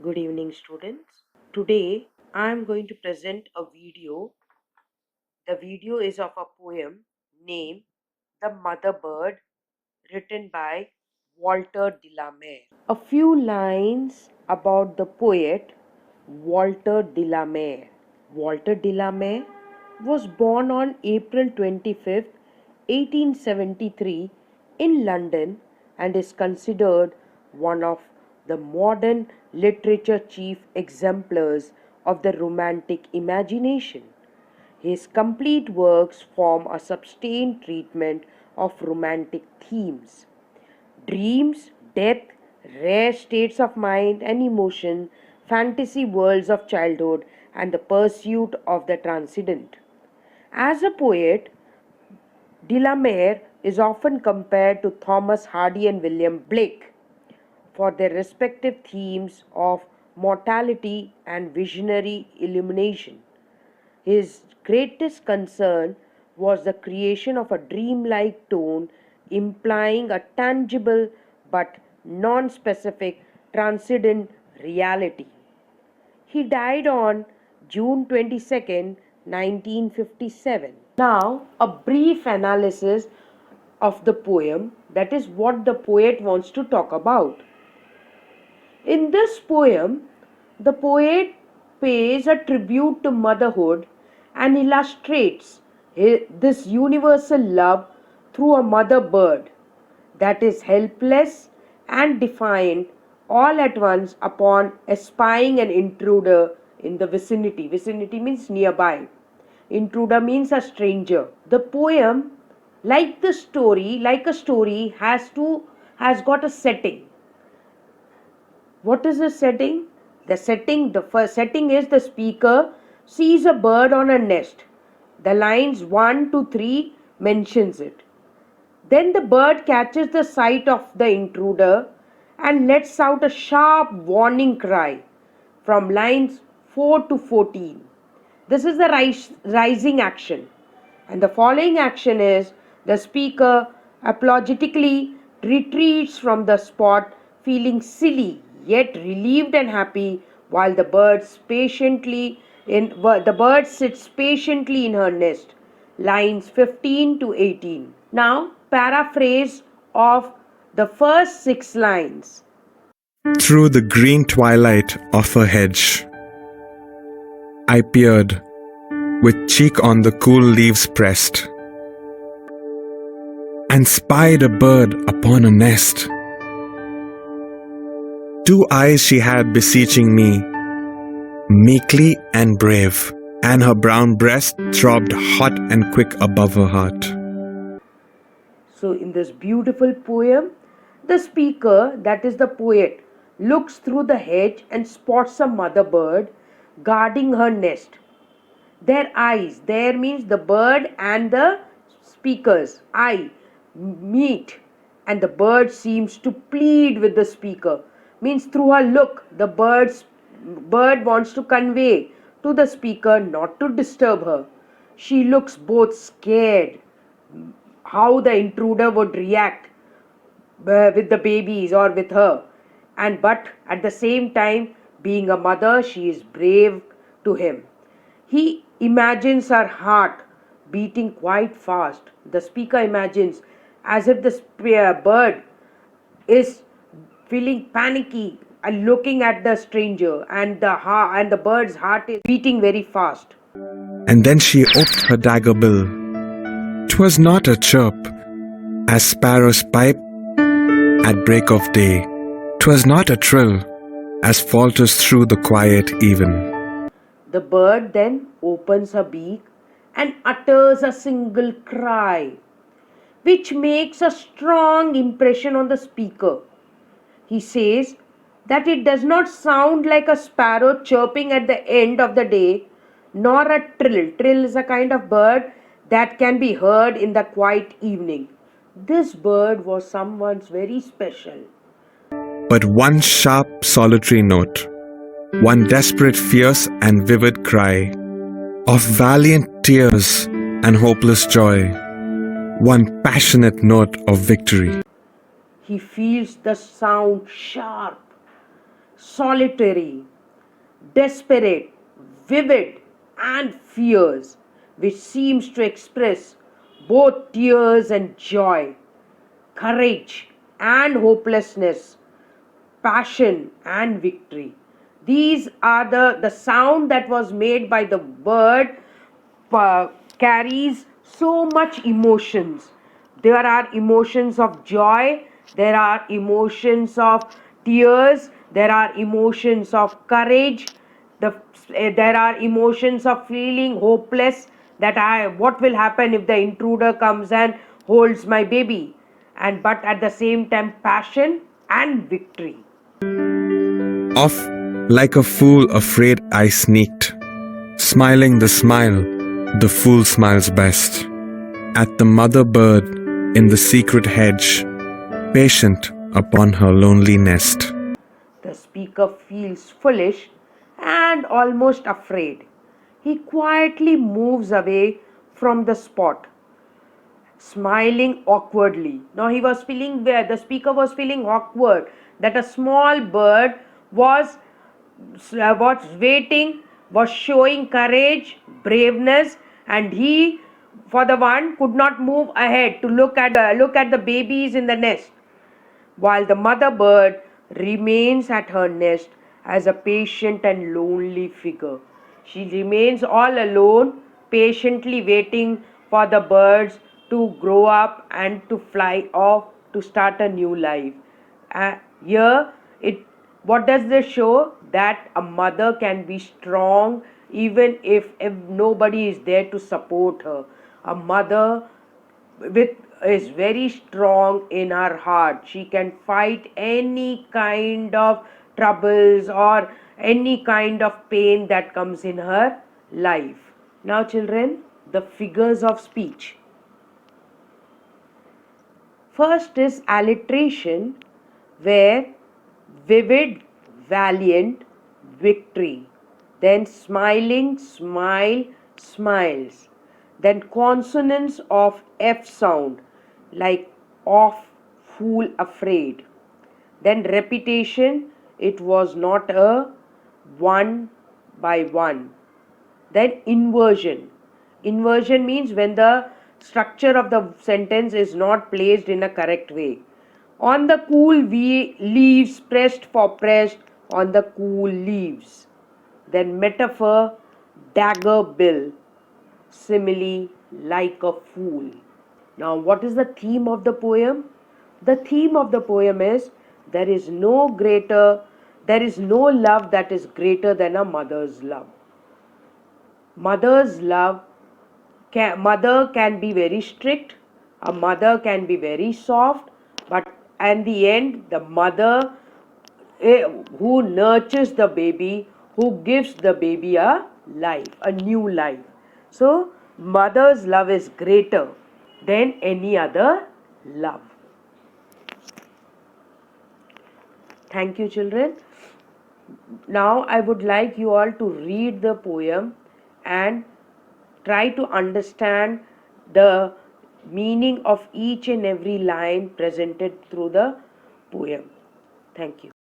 Good evening, students. Today I am going to present a video. The video is of a poem named The Mother Bird, written by Walter de la Mare. A few lines about the poet Walter de la Mare. Walter de la Mare was born on April 25th, 1873 in London and is considered one of the modern literature chief exemplars of the romantic imagination. His complete works form a sustained treatment of romantic themes. Dreams, death, rare states of mind and emotion, fantasy worlds of childhood, and the pursuit of the transcendent. As a poet, de la Mare is often compared to Thomas Hardy and William Blake for their respective themes of mortality and visionary illumination. His greatest concern was the creation of a dreamlike tone implying a tangible but non specific transcendent reality. He died on June 22nd, 1957. Now, a brief analysis of the poem, that is what the poet wants to talk about. In this poem, the poet pays a tribute to motherhood and illustrates this universal love through a mother bird that is helpless and defiant all at once upon espying an intruder in the vicinity. Vicinity means nearby. Intruder means a stranger. The poem, like a story, has got a setting. What is the setting? The first setting is the speaker sees a bird on a nest. The lines 1 to 3 mentions it. Then the bird catches the sight of the intruder and lets out a sharp warning cry from lines 4 to 14. This is the rising action. And the following action is the speaker apologetically retreats from the spot feeling silly yet relieved and happy while the bird sits patiently in her nest. Lines 15 to 18. Now paraphrase of the first 6 lines. Through the green twilight of a hedge, I peered, with cheek on the cool leaves pressed, and spied a bird upon a nest. 2 eyes she had beseeching me, meekly and brave, and her brown breast throbbed hot and quick above her heart. So, in this beautiful poem, the speaker, that is the poet, looks through the hedge and spots a mother bird guarding her nest. Their eyes, there means the bird and the speaker's eye meet, and the bird seems to plead with the speaker. Means through her look, the bird wants to convey to the speaker not to disturb her. She looks both scared how the intruder would react with the babies or with her, and but at the same time, being a mother, she is brave to him. He imagines her heart beating quite fast. The speaker imagines as if the bird is feeling panicky and looking at the stranger, and the bird's heart is beating very fast. And then she oped her dagger bill. 'Twas not a chirp, as sparrows pipe at break of day. 'Twas not a trill, as falters through the quiet even. The bird then opens her beak and utters a single cry, which makes a strong impression on the speaker. He says that it does not sound like a sparrow chirping at the end of the day, nor a trill. Trill is a kind of bird that can be heard in the quiet evening. This bird was someone's very special. But one sharp, solitary note, one desperate, fierce, and vivid cry, of valiant tears and hopeless joy, one passionate note of victory. He feels the sound sharp, solitary, desperate, vivid, and fierce, which seems to express both tears and joy, courage and hopelessness, passion and victory. These are the sound that was made by the bird uh, carries so much emotions. There are emotions of joy, there are emotions of tears, there are emotions of courage, there are emotions of feeling hopeless, that I what will happen if the intruder comes and holds my baby, and but at the same time passion and victory. Off like a fool afraid I sneaked, smiling the smile the fool smiles best, at the mother bird in the secret hedge, patient upon her lonely nest. The speaker feels foolish and almost afraid. He quietly moves away from the spot, smiling awkwardly. Now he was feeling where the speaker was feeling awkward that a small bird was was waiting, was showing courage, braveness, and he, for the one, could not move ahead to look at the babies in the nest, while the mother bird remains at her nest as a patient and lonely figure. She remains all alone, patiently waiting for the birds to grow up and to fly off to start a new life. Here, it what does this show? That a mother can be strong even if nobody is there to support her. A mother with is very strong in her heart. She can fight any kind of troubles or any kind of pain that comes in her life. Now, children, the figures of speech. First is alliteration, where vivid, valiant, victory. Then smiling, smile, smiles. Then consonants of F sound, like off, fool, afraid. Then repetition, it was not a one by one. Then inversion. Inversion means when the structure of the sentence is not placed in a correct way. On the cool leaves, pressed for pressed, on the cool leaves. Then metaphor, dagger bill, simile, like a fool. Now, what is the theme of the poem? The theme of the poem is there is no greater, there is no love that is greater than a mother's love. Mother's love, mother can be very strict, a mother can be very soft, but in the end, the mother who nurtures the baby, who gives the baby a life, a new life. So, mother's love is greater than any other love. Thank you, children. Now, I would like you all to read the poem and try to understand the meaning of each and every line presented through the poem. Thank you.